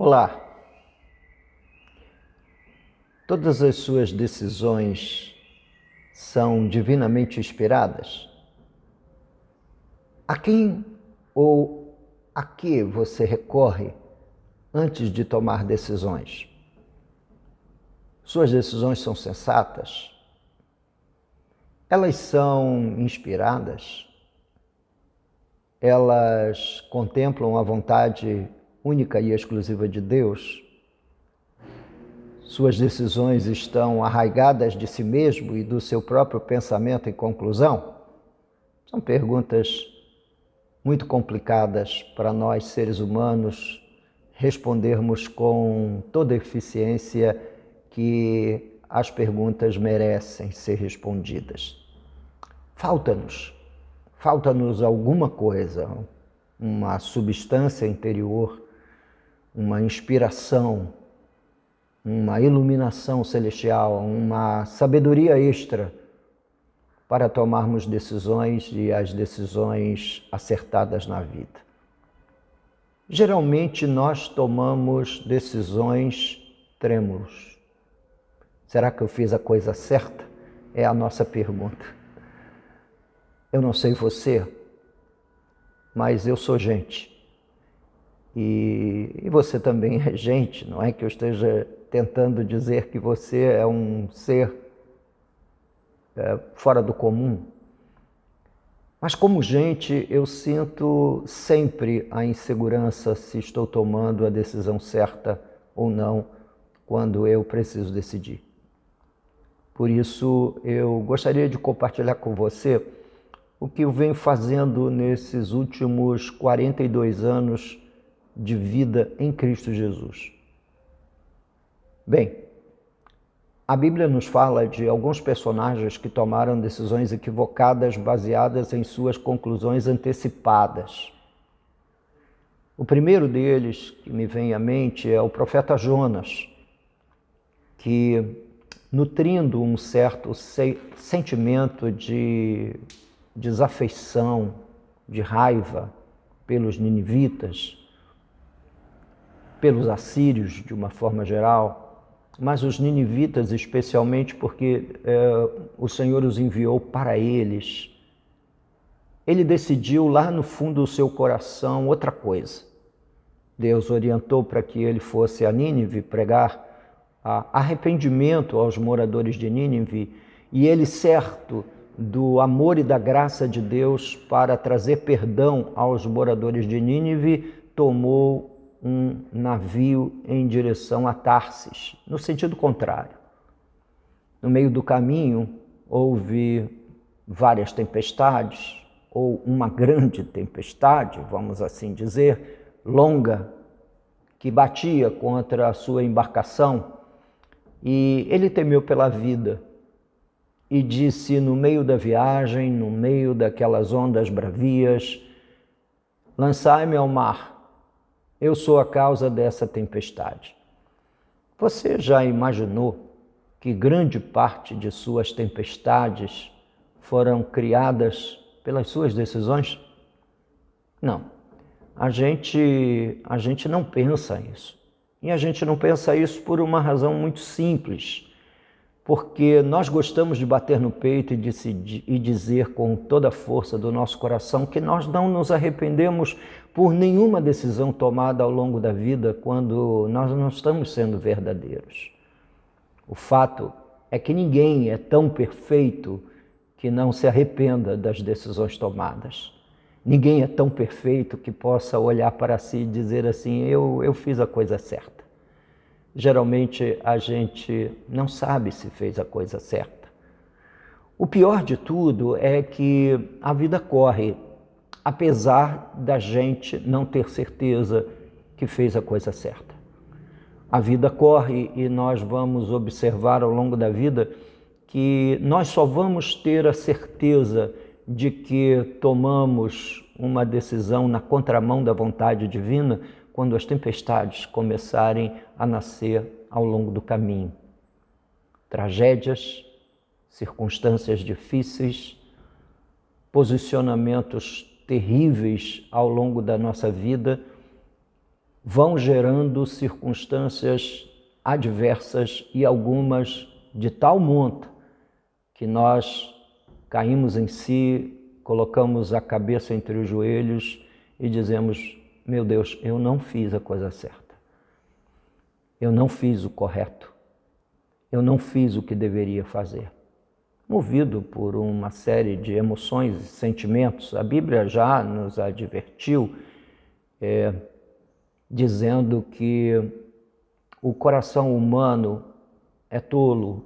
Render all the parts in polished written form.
Olá! Todas as suas decisões são divinamente inspiradas? A quem ou a que você recorre antes de tomar decisões? Suas decisões são sensatas? Elas são inspiradas? Elas contemplam a vontade única e exclusiva de Deus? Suas decisões estão arraigadas de si mesmo e do seu próprio pensamento e conclusão? São perguntas muito complicadas para nós, seres humanos, respondermos com toda a eficiência que as perguntas merecem ser respondidas. Falta-nos alguma coisa, uma substância interior, uma inspiração, uma iluminação celestial, uma sabedoria extra para tomarmos decisões e as decisões acertadas na vida. Geralmente nós tomamos decisões trêmulos. Será que eu fiz a coisa certa? É a nossa pergunta. Eu não sei você, mas eu sou gente. E você também é gente, não é que eu esteja tentando dizer que você é um ser fora do comum. Mas como gente, eu sinto sempre a insegurança se estou tomando a decisão certa ou não quando eu preciso decidir. Por isso, eu gostaria de compartilhar com você o que eu venho fazendo nesses últimos 42 anos de vida em Cristo Jesus. Bem, a Bíblia nos fala de alguns personagens que tomaram decisões equivocadas baseadas em suas conclusões antecipadas. O primeiro deles que me vem à mente é o profeta Jonas, que, nutrindo um certo sentimento de desafeição, de raiva pelos ninivitas, pelos assírios de uma forma geral, mas os ninivitas especialmente porque o Senhor os enviou para eles. Ele decidiu lá no fundo do seu coração outra coisa. Deus orientou para que ele fosse a Nínive pregar arrependimento aos moradores de Nínive, e ele, certo do amor e da graça de Deus para trazer perdão aos moradores de Nínive, tomou um navio em direção a Tarsis, no sentido contrário. No meio do caminho, houve várias tempestades, ou uma grande tempestade, vamos assim dizer, longa, que batia contra a sua embarcação, e ele temeu pela vida e disse no meio da viagem, no meio daquelas ondas bravias: lançai-me ao mar, eu sou a causa dessa tempestade. Você já imaginou que grande parte de suas tempestades foram criadas pelas suas decisões? Não. A gente não pensa isso. E a gente não pensa isso por uma razão muito simples. Porque nós gostamos de bater no peito e dizer com toda a força do nosso coração que nós não nos arrependemos por nenhuma decisão tomada ao longo da vida quando nós não estamos sendo verdadeiros. O fato é que ninguém é tão perfeito que não se arrependa das decisões tomadas. Ninguém é tão perfeito que possa olhar para si e dizer assim: eu fiz a coisa certa. Geralmente a gente não sabe se fez a coisa certa. O pior de tudo é que a vida corre, apesar da gente não ter certeza que fez a coisa certa. A vida corre e nós vamos observar ao longo da vida que nós só vamos ter a certeza de que tomamos uma decisão na contramão da vontade divina quando as tempestades começarem a nascer ao longo do caminho. Tragédias, circunstâncias difíceis, posicionamentos terríveis ao longo da nossa vida vão gerando circunstâncias adversas e algumas de tal monta que nós caímos em si, colocamos a cabeça entre os joelhos e dizemos: meu Deus, eu não fiz a coisa certa, eu não fiz o correto, eu não fiz o que deveria fazer. Movido por uma série de emoções e sentimentos, a Bíblia já nos advertiu, dizendo que o coração humano é tolo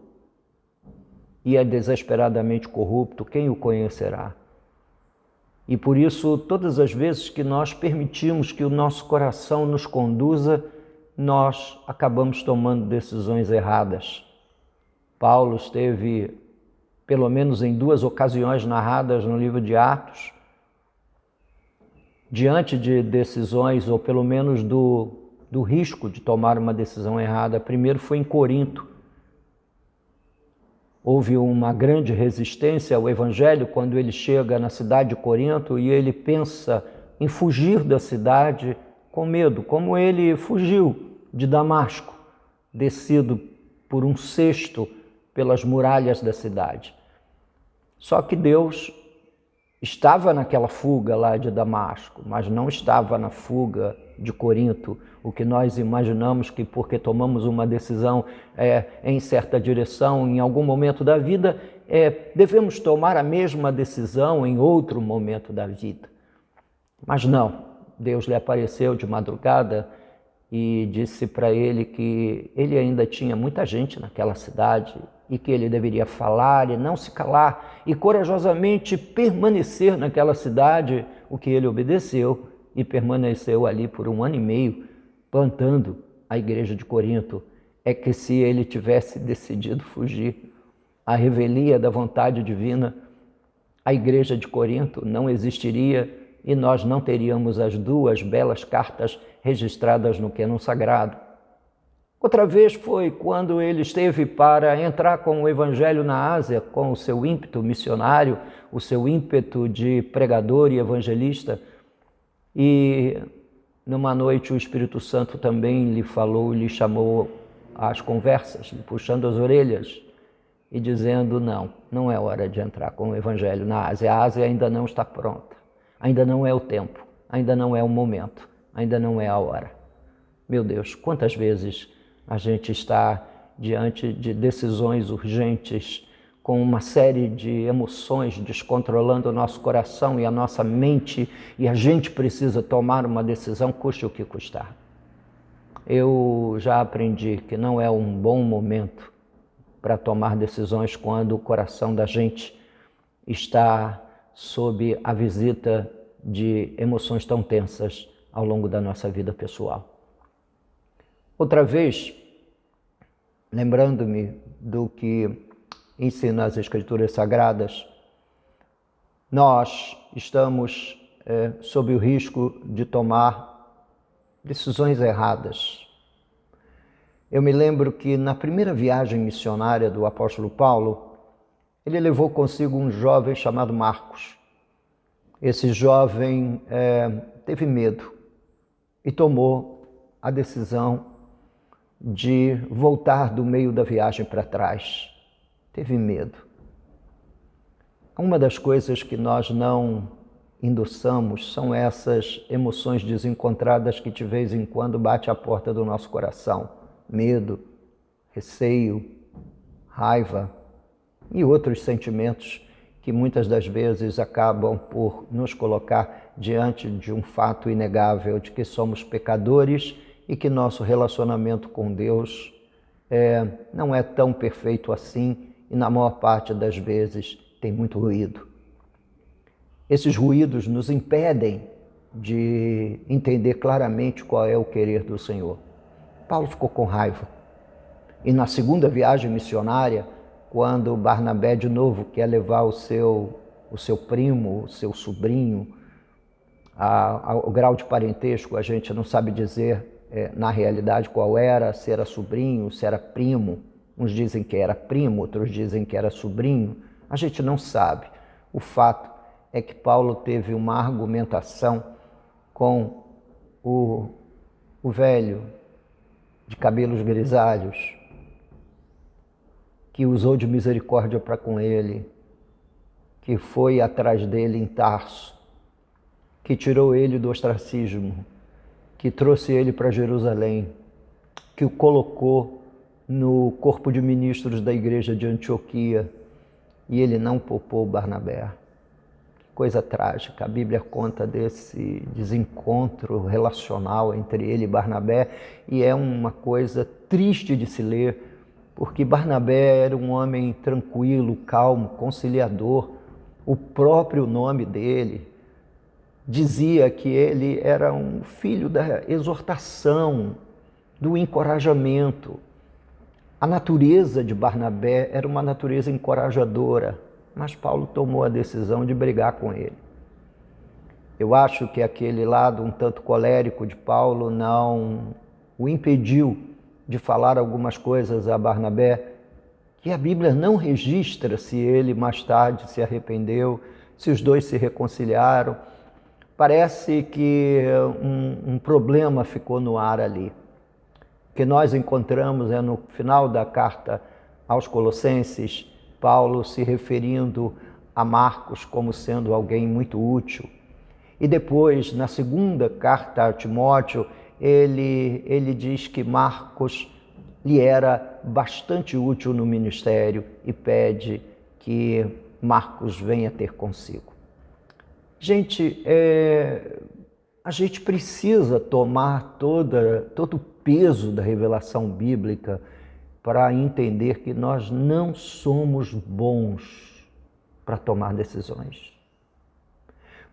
e é desesperadamente corrupto, quem o conhecerá? E por isso, todas as vezes que nós permitimos que o nosso coração nos conduza, nós acabamos tomando decisões erradas. Paulo esteve, pelo menos em 2 ocasiões narradas no livro de Atos, diante de decisões, ou pelo menos do risco de tomar uma decisão errada. Primeiro foi em Corinto. Houve uma grande resistência ao Evangelho quando ele chega na cidade de Corinto e ele pensa em fugir da cidade com medo, como ele fugiu de Damasco, descido por um cesto pelas muralhas da cidade. Só que Deus estava naquela fuga lá de Damasco, mas não estava na fuga de Corinto. O que nós imaginamos que porque tomamos uma decisão em certa direção em algum momento da vida, devemos tomar a mesma decisão em outro momento da vida. Mas não, Deus lhe apareceu de madrugada e disse para ele que ele ainda tinha muita gente naquela cidade e que ele deveria falar e não se calar e corajosamente permanecer naquela cidade, o que ele obedeceu e permaneceu ali por 1 ano e meio, plantando a igreja de Corinto. É que se ele tivesse decidido fugir à revelia da vontade divina, a igreja de Corinto não existiria e nós não teríamos as 2 belas cartas registradas no cânon sagrado. Outra vez foi quando ele esteve para entrar com o evangelho na Ásia, com o seu ímpeto missionário, o seu ímpeto de pregador e evangelista, e numa noite o Espírito Santo também lhe falou, lhe chamou às conversas, lhe puxando as orelhas e dizendo: não é hora de entrar com o evangelho na Ásia, a Ásia ainda não está pronta, ainda não é o tempo, ainda não é o momento, ainda não é a hora. Meu Deus, quantas vezes a gente está diante de decisões urgentes, com uma série de emoções descontrolando o nosso coração e a nossa mente, e a gente precisa tomar uma decisão, custe o que custar. Eu já aprendi que não é um bom momento para tomar decisões quando o coração da gente está sob a visita de emoções tão tensas ao longo da nossa vida pessoal. Outra vez, lembrando-me do que ensina as Escrituras Sagradas, nós estamos sob o risco de tomar decisões erradas. Eu me lembro que na primeira viagem missionária do apóstolo Paulo, ele levou consigo um jovem chamado Marcos. Esse jovem teve medo e tomou a decisão de voltar do meio da viagem para trás. Teve medo. Uma das coisas que nós não endossamos são essas emoções desencontradas que de vez em quando bate à porta do nosso coração. Medo, receio, raiva e outros sentimentos que muitas das vezes acabam por nos colocar diante de um fato inegável de que somos pecadores e que nosso relacionamento com Deus não é tão perfeito assim e na maior parte das vezes tem muito ruído. Esses ruídos nos impedem de entender claramente qual é o querer do Senhor. Paulo ficou com raiva. E na segunda viagem missionária, quando Barnabé de novo quer levar o seu primo, o seu sobrinho, ao grau de parentesco, a gente não sabe dizer na realidade qual era, se era sobrinho, se era primo. Uns dizem que era primo, outros dizem que era sobrinho. A gente não sabe. O fato é que Paulo teve uma argumentação com o o velho de cabelos grisalhos, que usou de misericórdia para com ele, que foi atrás dele em Tarso, que tirou ele do ostracismo, que trouxe ele para Jerusalém, que o colocou no corpo de ministros da igreja de Antioquia, e ele não poupou Barnabé. Coisa trágica, a Bíblia conta desse desencontro relacional entre ele e Barnabé, e é uma coisa triste de se ler, porque Barnabé era um homem tranquilo, calmo, conciliador. O próprio nome dele dizia que ele era um filho da exortação, do encorajamento. A natureza de Barnabé era uma natureza encorajadora, mas Paulo tomou a decisão de brigar com ele. Eu acho que aquele lado um tanto colérico de Paulo não o impediu de falar algumas coisas a Barnabé, que a Bíblia não registra se ele mais tarde se arrependeu, se os dois se reconciliaram. Parece que um problema ficou no ar ali. O que nós encontramos é no final da carta aos Colossenses, Paulo se referindo a Marcos como sendo alguém muito útil. E depois, na segunda carta a Timóteo, ele diz que Marcos lhe era bastante útil no ministério e pede que Marcos venha ter consigo. Gente, a gente precisa tomar todo o peso da revelação bíblica para entender que nós não somos bons para tomar decisões.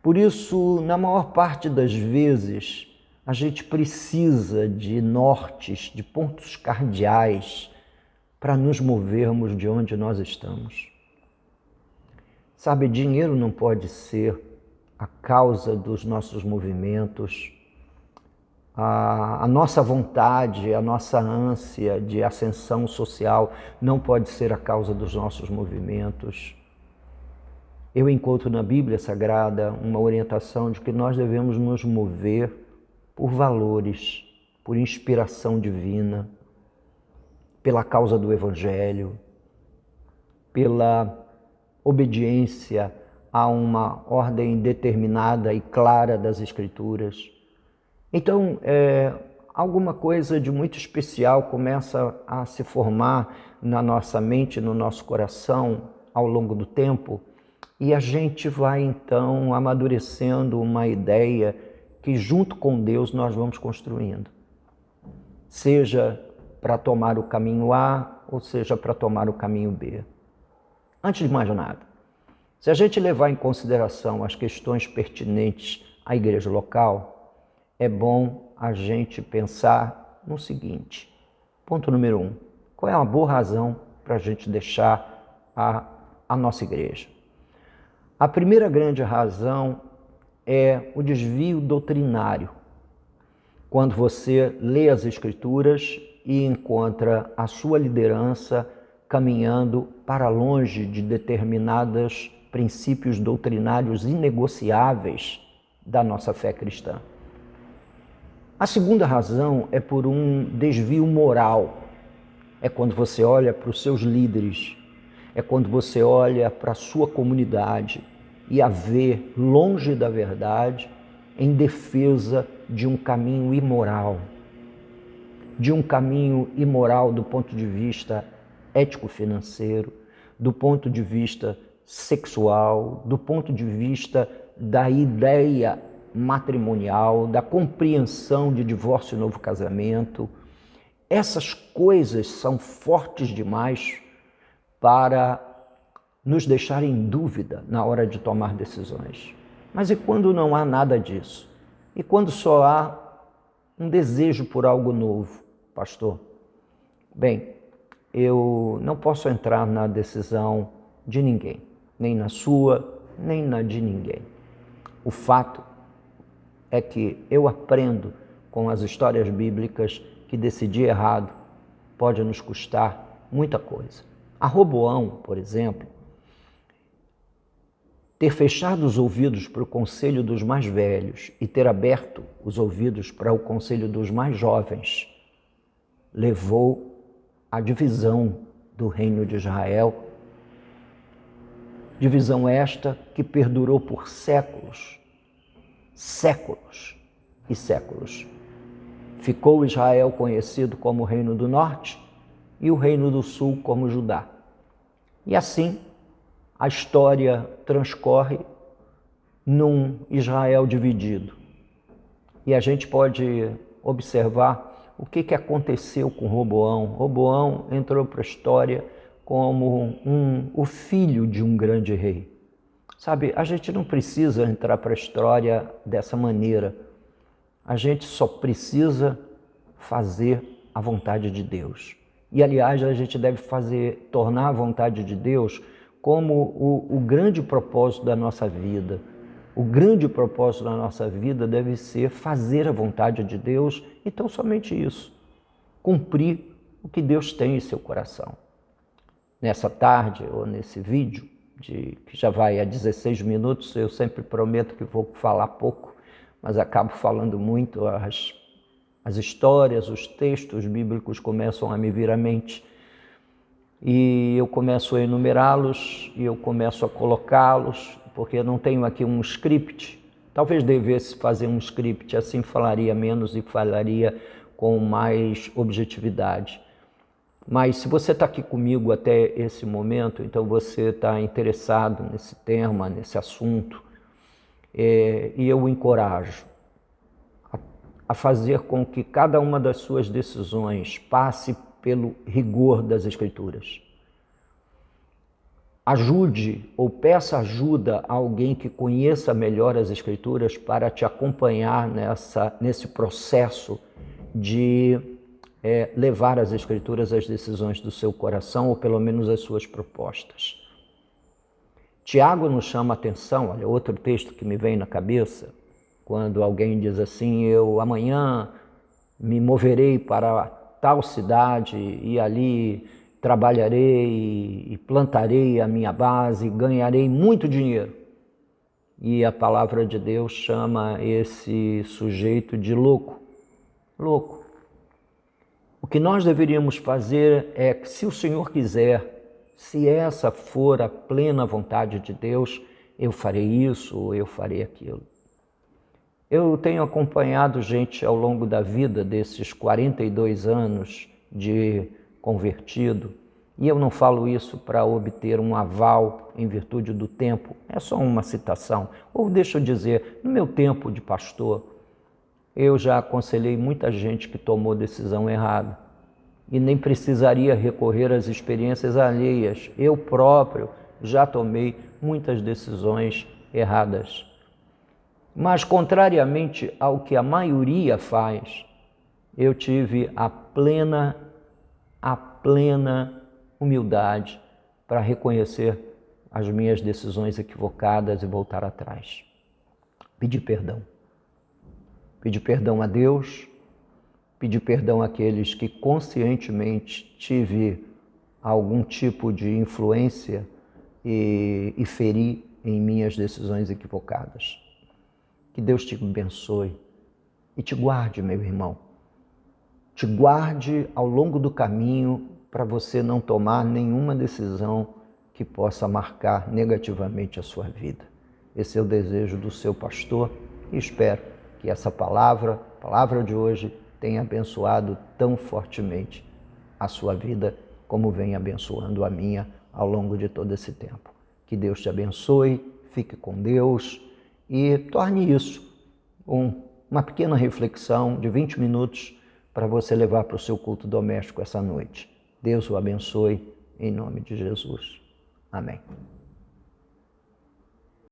Por isso, na maior parte das vezes, a gente precisa de nortes, de pontos cardeais para nos movermos de onde nós estamos. Sabe, dinheiro não pode ser a causa dos nossos movimentos, a nossa vontade, a nossa ânsia de ascensão social não pode ser a causa dos nossos movimentos. Eu encontro na Bíblia Sagrada uma orientação de que nós devemos nos mover por valores, por inspiração divina, pela causa do Evangelho, pela obediência a uma ordem determinada e clara das Escrituras. Então, alguma coisa de muito especial começa a se formar na nossa mente, no nosso coração, ao longo do tempo, e a gente vai, então, amadurecendo uma ideia que, junto com Deus, nós vamos construindo. Seja para tomar o caminho A, ou seja para tomar o caminho B. Antes de mais nada, se a gente levar em consideração as questões pertinentes à igreja local, é bom a gente pensar no seguinte. Ponto número 1. Qual é uma boa razão para a gente deixar a nossa igreja? A primeira grande razão é o desvio doutrinário. Quando você lê as Escrituras e encontra a sua liderança caminhando para longe de determinados princípios doutrinários inegociáveis da nossa fé cristã. A segunda razão é por um desvio moral. É quando você olha para os seus líderes, é quando você olha para a sua comunidade e a vê longe da verdade, em defesa de um caminho imoral. De um caminho imoral do ponto de vista ético-financeiro, do ponto de vista sexual, do ponto de vista da ideia matrimonial, da compreensão de divórcio e novo casamento. Essas coisas são fortes demais para nos deixar em dúvida na hora de tomar decisões. Mas e quando não há nada disso? E quando só há um desejo por algo novo, pastor? Bem, eu não posso entrar na decisão de ninguém, nem na sua, nem na de ninguém. O fato é que eu aprendo com as histórias bíblicas que decidir errado pode nos custar muita coisa. A Roboão, por exemplo, ter fechado os ouvidos para o conselho dos mais velhos e ter aberto os ouvidos para o conselho dos mais jovens, levou à divisão do reino de Israel. Divisão esta que perdurou por séculos, séculos e séculos. Ficou Israel conhecido como o Reino do Norte e o Reino do Sul como Judá. E assim, a história transcorre num Israel dividido. E a gente pode observar o que aconteceu com Roboão. Roboão entrou para a história como o filho de um grande rei. Sabe, a gente não precisa entrar para a história dessa maneira. A gente só precisa fazer a vontade de Deus. E, aliás, a gente deve tornar a vontade de Deus como o grande propósito da nossa vida. O grande propósito da nossa vida deve ser fazer a vontade de Deus e tão somente isso, cumprir o que Deus tem em seu coração. Nessa tarde, ou nesse vídeo, que já vai a 16 minutos, eu sempre prometo que vou falar pouco, mas acabo falando muito. As histórias, os textos bíblicos começam a me vir à mente e eu começo a enumerá-los e eu começo a colocá-los, porque eu não tenho aqui um script. Talvez devesse fazer um script, assim falaria menos e falaria com mais objetividade. Mas se você está aqui comigo até esse momento, então você está interessado nesse tema, nesse assunto, e eu o encorajo a fazer com que cada uma das suas decisões passe pelo rigor das Escrituras. Ajude ou peça ajuda a alguém que conheça melhor as Escrituras para te acompanhar nesse processo de levar as Escrituras às decisões do seu coração, ou pelo menos às suas propostas. Tiago nos chama a atenção, olha, outro texto que me vem na cabeça, quando alguém diz assim: eu amanhã me moverei para tal cidade e ali trabalharei e plantarei a minha base e ganharei muito dinheiro. E a palavra de Deus chama esse sujeito de louco. Louco. O que nós deveríamos fazer é que, se o Senhor quiser, se essa for a plena vontade de Deus, eu farei isso ou eu farei aquilo. Eu tenho acompanhado gente ao longo da vida, desses 42 anos de convertido, e eu não falo isso para obter um aval em virtude do tempo, é só uma citação. Ou deixa eu dizer, no meu tempo de pastor, eu já aconselhei muita gente que tomou decisão errada e nem precisaria recorrer às experiências alheias. Eu próprio já tomei muitas decisões erradas. Mas, contrariamente ao que a maioria faz, eu tive a plena humildade para reconhecer as minhas decisões equivocadas e voltar atrás. Pedir perdão. Pedir perdão a Deus, pedir perdão àqueles que conscientemente tive algum tipo de influência e feri em minhas decisões equivocadas. Que Deus te abençoe e te guarde, meu irmão. Te guarde ao longo do caminho para você não tomar nenhuma decisão que possa marcar negativamente a sua vida. Esse é o desejo do seu pastor e espero que essa palavra de hoje, tenha abençoado tão fortemente a sua vida como vem abençoando a minha ao longo de todo esse tempo. Que Deus te abençoe, fique com Deus e torne isso uma pequena reflexão de 20 minutos para você levar para o seu culto doméstico essa noite. Deus o abençoe em nome de Jesus. Amém.